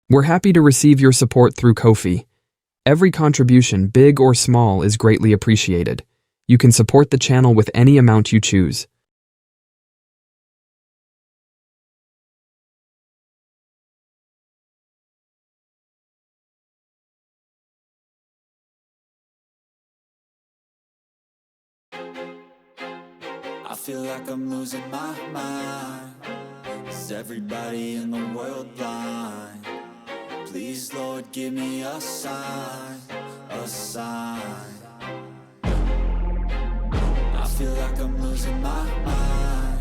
We're happy to receive your support through Ko-fi. Every contribution, big or small, is greatly appreciated. You can support the channel with any amount you choose. I feel like I'm losing my mind. Is everybody in the world blind? Please, Lord, give me a sign, a sign. I feel like I'm losing my mind.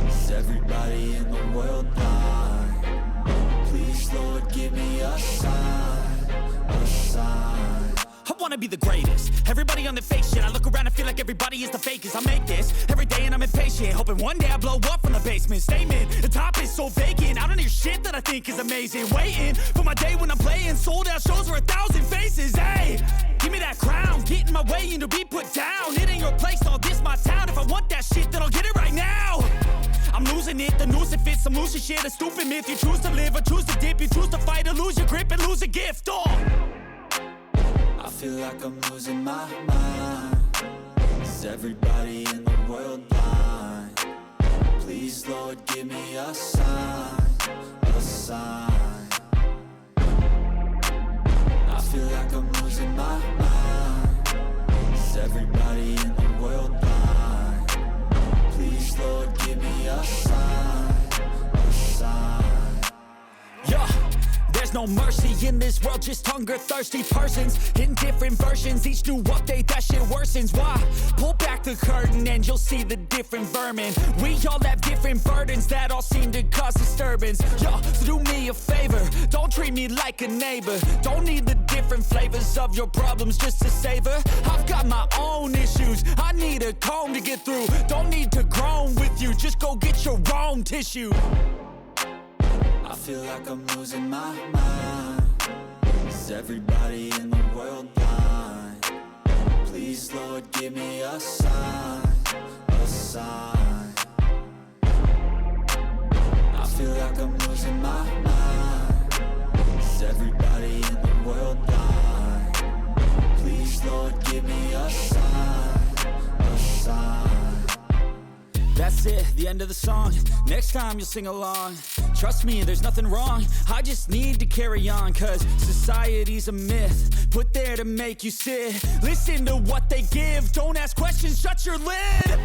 Is everybody in the world blind? Please, Lord, give me a sign, a sign. I wanna be the greatest. Everybody on the fake shit. I look around and feel like everybody is the fakest. I make this every day and I'm impatient, hoping one day I blow up from the basement. Statement, the top is so vacant. I don't hear shit that I think is amazing. Waiting for my day when I'm playing sold out shows for 1,000 faces. Hey, give me that crown, get in my way and to be put down. It ain't your place, all this my town. If I want that shit, then I'll get it right now. I'm losing it, the noose it fits, I'm losing shit. A stupid myth, you choose to live or choose to dip. You choose to fight or lose your grip and lose a gift. I feel like I'm losing my mind. Is everybody in the world blind? Please, Lord, give me a sign, a sign. I feel like I'm losing my mind. Is everybody in the world blind? Please, Lord, give me a sign, a sign. Yeah. There's no mercy in this world, just hunger-thirsty persons in different versions. Each new update, that shit worsens. Why? Pull back the curtain and you'll see the different vermin. We all have different burdens that all seem to cause disturbance. Yo, so do me a favor, don't treat me like a neighbor. Don't need the different flavors of your problems just to savor. I've got my own issues, I need a comb to get through. Don't need to groan with you, just go get your own tissue. I feel like I'm losing my mind. Is everybody in the world blind? Please, Lord, give me a sign, a sign. I feel like I'm losing my mind. Is everybody in the world blind? Please, Lord, give me a sign, a sign. That's it, the end of the song. Next time you'll sing along. Trust me, there's nothing wrong. I just need to carry on, cause society's a myth put there to make you sit. Listen to what they give. Don't ask questions, shut your lid.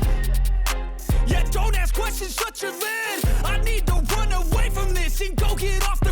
Yeah, don't ask questions, shut your lid. I need to run away from this and go get off the